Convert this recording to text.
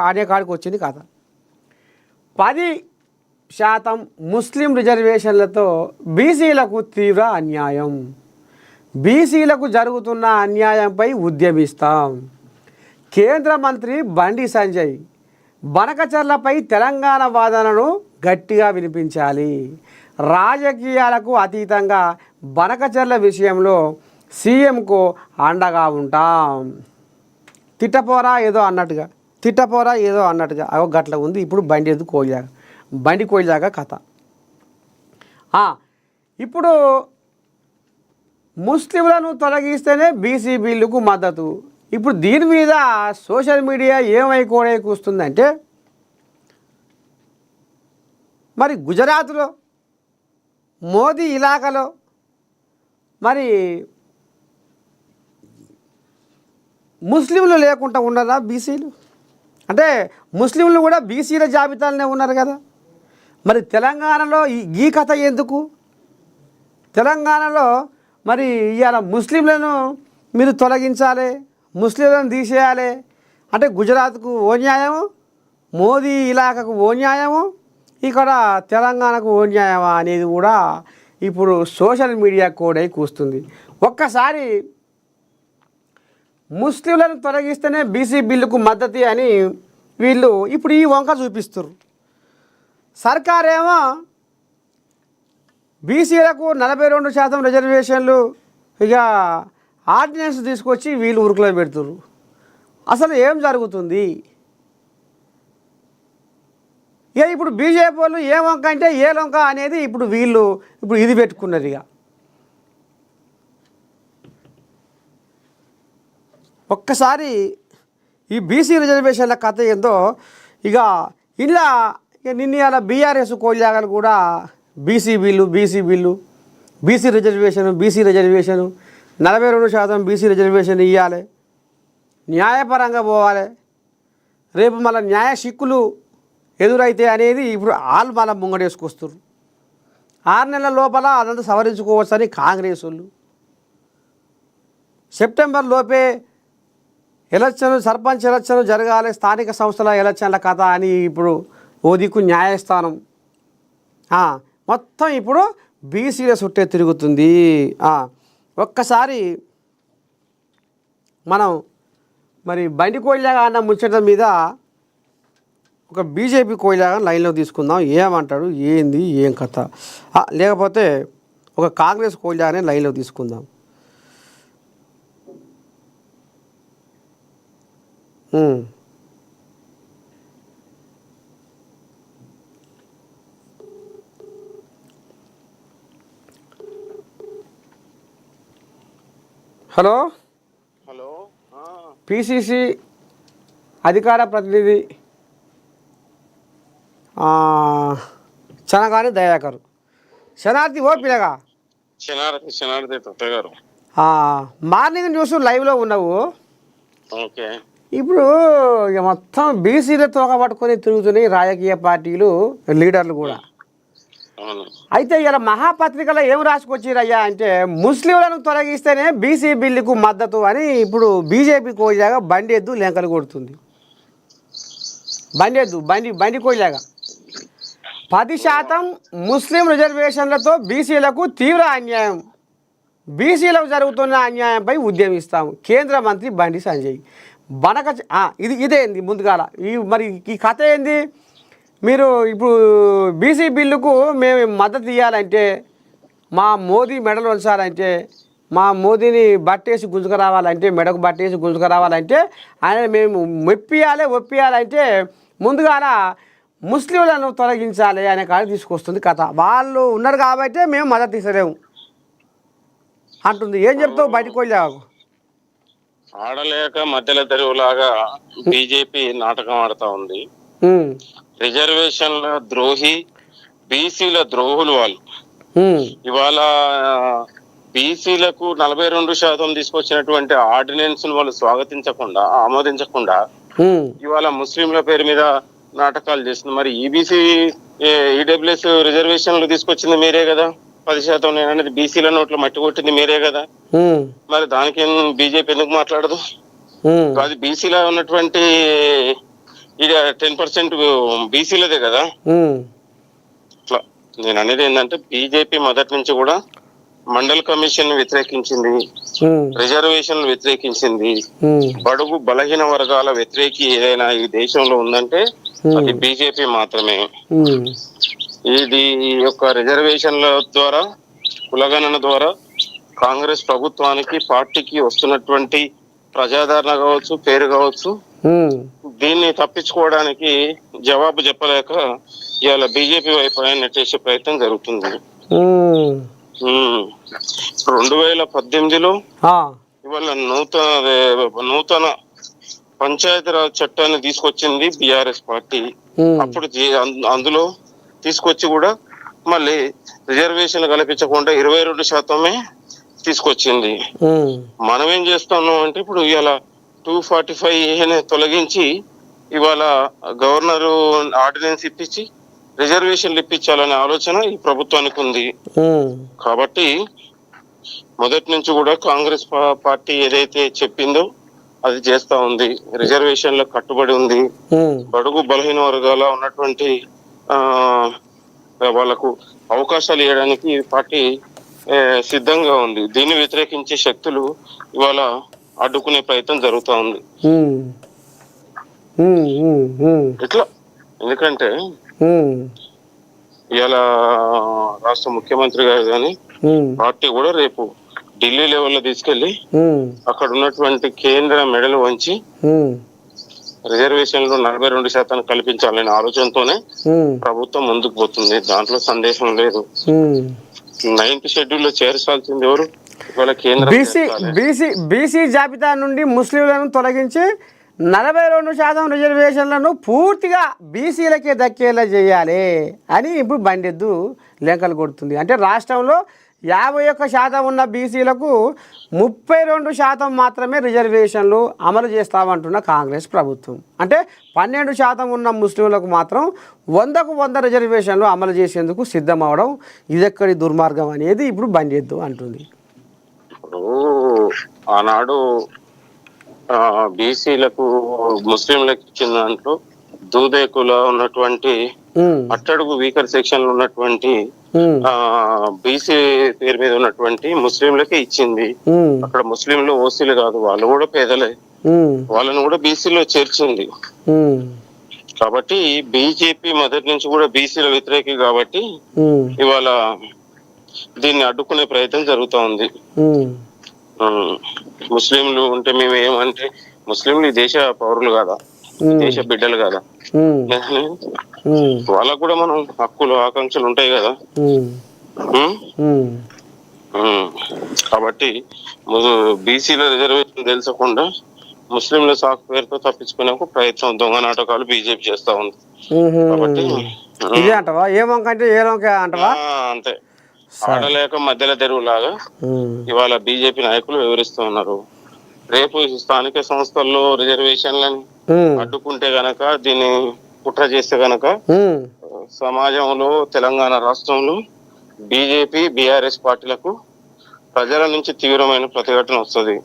ఆడే కాడికి వచ్చింది కథ. 10% ముస్లిం రిజర్వేషన్లతో బీసీలకు తీవ్ర అన్యాయం. బీసీలకు జరుగుతున్న అన్యాయంపై ఉద్యమిస్తాం. కేంద్ర మంత్రి బండి సంజయ్ బనకచర్లపై తెలంగాణ వాదనను గట్టిగా వినిపించాలి. రాజకీయాలకు అతీతంగా బనకచర్ల విషయంలో సీఎంకు అండగా ఉంటాం. తిట్టపోరా ఏదో అన్నట్టుగా అవ గట్ల ఉంది. ఇప్పుడు బండి కోయిలాగా కథ. ఇప్పుడు ముస్లింలను తొలగిస్తేనే బీసీ బిల్లుకు మద్దతు. ఇప్పుడు దీని మీద సోషల్ మీడియా ఏమైకోడే కూస్తుందంటే, మరి గుజరాత్లో మోదీ ఇలాకాలో మరి ముస్లింలు లేకుండా ఉన్నారా బీసీలు? అంటే ముస్లింలు కూడా బీసీల జాబితాలోనే ఉన్నారు కదా. మరి తెలంగాణలో ఈ కథ ఎందుకు? తెలంగాణలో మరి ఇవాళ ముస్లింలను మీరు తొలగించాలి, ముస్లింలను తీసేయాలి అంటే గుజరాత్కు ఓ న్యాయము, మోదీ ఇలాకాకు ఓ న్యాయము, ఇక్కడ తెలంగాణకు ఓ న్యాయమా అనేది కూడా ఇప్పుడు సోషల్ మీడియా కోడై కూస్తుంది. ఒక్కసారి ముస్లింలను తొలగిస్తేనే బీసీ బిల్లుకు మద్దతు అని వీళ్ళు ఇప్పుడు ఈ వంక చూపిస్తారు. సర్కారేమో బీసీలకు 42% రిజర్వేషన్లు ఇక ఆర్డినెన్స్ తీసుకొచ్చి వీళ్ళు ఉరుకులో పెడుతున్నారు. అసలు ఏం జరుగుతుంది? ఇక ఇప్పుడు బీజేపీ వాళ్ళు ఏ వంక అంటే ఏ వంక అనేది ఇప్పుడు వీళ్ళు ఇది పెట్టుకున్నారు. ఇక ఒక్కసారి ఈ బీసీ రిజర్వేషన్ల కథ ఏందో ఇక నిన్న ఇలా బీఆర్ఎస్ కోల్యాగలు కూడా BC bill BC reservation 42% BC reservation ఇవ్వాలి, న్యాయపరంగా పోవాలి, రేపు మళ్ళీ న్యాయ చిక్కులు ఎదురైతే అనేది ఇప్పుడు వాళ్ళు మళ్ళీ ముంగడేసుకొస్తారు. 6 నెలల లోపల అదంతా సవరించుకోవచ్చని కాంగ్రెస్ వాళ్ళు, సెప్టెంబర్ లోపే సర్పంచ్ ఎలక్షన్ జరగాలి, స్థానిక సంస్థల ఎలక్షన్ల కథ అని ఇప్పుడు ఓ దిక్కు న్యాయస్థానం మొత్తం ఇప్పుడు బీసీల చుట్టే తిరుగుతుంది. ఒక్కసారి మనం మరి బండి కోయిలాగా అన్న ముచ్చట మీద ఒక బీజేపీ కోయిలాగా లైన్లో తీసుకుందాం. ఏమంటాడు, ఏంది ఏం కథ, లేకపోతే ఒక కాంగ్రెస్ కోయిలాగానే లైన్లో తీసుకుందాం. హలో పిసిసి అధికార ప్రతినిధి చనగాని దయాకర్, శనార్థి ఓపినగా మార్నింగ్ న్యూస్ లైవ్లో ఉన్నావు. ఇప్పుడు ఇక మొత్తం బీసీల తోక పట్టుకొని తిరుగుతున్నాయి రాజకీయ పార్టీలు, లీడర్లు కూడా. అయితే ఇలా మహాపత్రికలో ఏం రాసుకొచ్చిరయ్యా అంటే, ముస్లింలను తొలగిస్తేనే బీసీ బిల్లుకు మద్దతు అని ఇప్పుడు బీజేపీ కోయిలాగా బండి లెంకలు కొడుతుంది. బండి కోయిలాగా 10% ముస్లిం రిజర్వేషన్లతో బీసీలకు తీవ్ర అన్యాయం, బీసీలకు జరుగుతున్న అన్యాయంపై ఉద్యమిస్తాము. కేంద్ర మంత్రి బండి సంజయ్ ఇదేంది ముందుగాల మరి ఈ కథ ఏంది? మీరు ఇప్పుడు బీసీ బిల్లుకు మేము మద్దతు ఇవ్వాలంటే, మా మోదీ మెడలు ఉంచాలంటే, మా మోదీని బట్టేసి గుంజుకురావాలంటే, మెడకు బట్టేసి గుంజుకురావాలంటే ఆయన మేము ఒప్పియాలంటే ముందుగాల ముస్లింలను తొలగించాలి అనే కాడికి తీసుకొస్తుంది కథ. వాళ్ళు ఉన్నారు కాబట్టి మేము మద్దతు ఇస్తలేము అంటుంది. ఏం చెప్తావు బయటకు వెళ్ళావు? ఆడలేక మధ్యలో తెరువులాగా బీజేపీ నాటకం ఆడుతా ఉంది. రిజర్వేషన్ల ద్రోహి, బీసీల ద్రోహులు వాళ్ళు. ఇవాళ బీసీలకు 42% తీసుకొచ్చినటువంటి ఆర్డినెన్స్ వాళ్ళు స్వాగతించకుండా, ఆమోదించకుండా ఇవాళ ముస్లింల పేరు మీద నాటకాలు చేస్తుంది. మరి ఈబీసీ ఈడబ్ల్యూఎస్ రిజర్వేషన్లు తీసుకొచ్చింది మీరే కదా, 10% అనేది బీసీల నోట్లో మట్టి కొట్టింది మీరే కదా. మరి దానికి బీజేపీ ఎందుకు మాట్లాడదు? అది బీసీలో ఉన్నటువంటి ఇక 10% బీసీలదే కదా. ఉమ్, అట్లా నేను అనేది ఏంటంటే బీజేపీ మొదటి నుంచి కూడా మండల్ కమిషన్ వ్యతిరేకించింది, ఉమ్, రిజర్వేషన్లు వ్యతిరేకించింది. ఉమ్, బడుగు బలహీన వర్గాల వ్యతిరేకి ఏదైనా ఈ దేశంలో ఉందంటే అది ఉమ్, బీజేపీ మాత్రమే. ఉమ్, ఇది ఈ యొక్క రిజర్వేషన్ల ద్వారా, కులగణన ద్వారా కాంగ్రెస్ ప్రభుత్వానికి పార్టీకి వస్తున్నటువంటి ప్రజాదరణ కావచ్చు, పేరు కావచ్చు, ఉమ్, దీన్ని తప్పించుకోవడానికి జవాబు చెప్పలేక ఇవాళ బీజేపీ వైపు నెట్టేసే ప్రయత్నం జరుగుతుంది. ఉమ్. 2018లో ఆ, ఇవాళ నూతన పంచాయతీరాజ్ చట్టాన్ని తీసుకొచ్చింది బిఆర్ఎస్ పార్టీ. ఉమ్, అప్పుడు అందులో తీసుకొచ్చి కూడా మళ్ళీ రిజర్వేషన్ కల్పించకుండా 22% తీసుకొచ్చింది. ఉమ్, మనం ఏం చేస్తున్నాం అంటే ఇప్పుడు ఇవాళ 245A తొలగించి ఇవాళ గవర్నరు ఆర్డినెన్స్ ఇప్పించి రిజర్వేషన్లు ఇప్పించాలనే ఆలోచన ఈ ప్రభుత్వానికి ఉంది. ఉమ్, కాబట్టి మొదటి నుంచి కూడా కాంగ్రెస్ పార్టీ ఏదైతే చెప్పిందో అది చేస్తా ఉంది, రిజర్వేషన్ల కట్టుబడి ఉంది. ఉమ్, బడుగు బలహీన వర్గాల ఉన్నటువంటి ఆ వాళ్ళకు అవకాశాలు ఇవ్వడానికి ఈ పార్టీ సిద్ధంగా ఉంది. దీన్ని వ్యతిరేకించే శక్తులు ఇవాళ అడ్డుకునే ప్రయత్నం జరుగుతూ ఉంది. ఉమ్, ఉమ్, ఉమ్, ఉమ్, ఇట్లా ఎందుకంటే ఉమ్, ఇవాళ రాష్ట్ర ముఖ్యమంత్రి గారు కానీ ఉమ్, పార్టీ కూడా రేపు ఢిల్లీ లెవెల్లో తీసుకెళ్లి ఉమ్, అక్కడ ఉన్నటువంటి కేంద్ర మెడలు వంచి ఉమ్, రిజర్వేషన్లు 42% కల్పించాలనే ఆలోచనతోనే ఉమ్, ప్రభుత్వం ముందుకు పోతుంది. దాంట్లో సందేశం లేదు. ఉమ్. 9th షెడ్యూల్లో చేర్చాల్సింది ఎవరు? ఇవాళ కేంద్రం బీసీ చేర్చాలి. బీసీ బీసీ జాబితా నుండి ముస్లింలను తొలగించి 42% రిజర్వేషన్లను పూర్తిగా బీసీలకే దక్కేలా చేయాలి అని ఇప్పుడు బండెద్దు లెక్కలు కొడుతుంది. అంటే రాష్ట్రంలో 51% ఉన్న బీసీలకు 32% మాత్రమే రిజర్వేషన్లు అమలు చేస్తామంటున్న కాంగ్రెస్ ప్రభుత్వం. అంటే 12% ఉన్న ముస్లింలకు మాత్రం 100కు 100 రిజర్వేషన్లు అమలు చేసేందుకు సిద్ధం అవడం ఇదెక్కడి దుర్మార్గం అనేది ఇప్పుడు బండెద్దు అంటుంది. ఇప్పుడు ఆనాడు బీసీలకు ముస్లింలకు ఇచ్చిన దాంట్లో దూదేకులో ఉన్నటువంటి ఉమ్, అట్టడుగు వీకర్ సెక్షన్ లో ఉన్నటువంటి ఉమ్, బీసీ పేరు మీద ఉన్నటువంటి ముస్లింలకే ఇచ్చింది. ఉమ్, అక్కడ ముస్లింలు ఓసీలు కాదు, వాళ్ళు కూడా పేదలే, ఉమ్, వాళ్ళని కూడా బీసీలో చేర్చింది. ఉమ్, కాబట్టి బీజేపీ మొదటి నుంచి కూడా బీసీల వ్యతిరేకి కాబట్టి ఉమ్, ఇవాళ దీన్ని అడ్డుకునే ప్రయత్నం జరుగుతూ ఉంది. ఉమ్, ముస్లింలు ఉంటే మేము ఏమంటే ముస్లింలు ఈ దేశ పౌరులు కాదా, ఈ దేశ బిడ్డలు కాదా, ఉమ్, ఉమ్, వాళ్ళకు కూడా మనం హక్కులు ఆకాంక్షలు ఉంటాయి కదా. ఉమ్, ఉమ్, ఉమ్, కాబట్టి బీసీల రిజర్వేషన్ తెలుసకుండా ముస్లింల సాఫ్ట్వేర్ తో తప్పించుకునే ఒక ప్రయత్నం, దొంగ నాటకాలు బీజేపీ చేస్తా ఉంది. కాబట్టి ఇదే అంటవా? ఏ వంక అంటే ఏ వంక అంటవా? అంతే, ఆడలేక మధ్యలో తెరువులాగా ఇవాళ బీజేపీ నాయకులు వివరిస్తూ ఉన్నారు. రేపు స్థానిక సంస్థల్లో రిజర్వేషన్లను అడ్డుకుంటే గనక, దీన్ని కుట్ర చేస్తే గనక సమాజంలో తెలంగాణ రాష్ట్రంలో బీజేపీ బీఆర్ఎస్ పార్టీలకు ప్రజల నుంచి తీవ్రమైన ప్రతిఘటన వస్తుంది.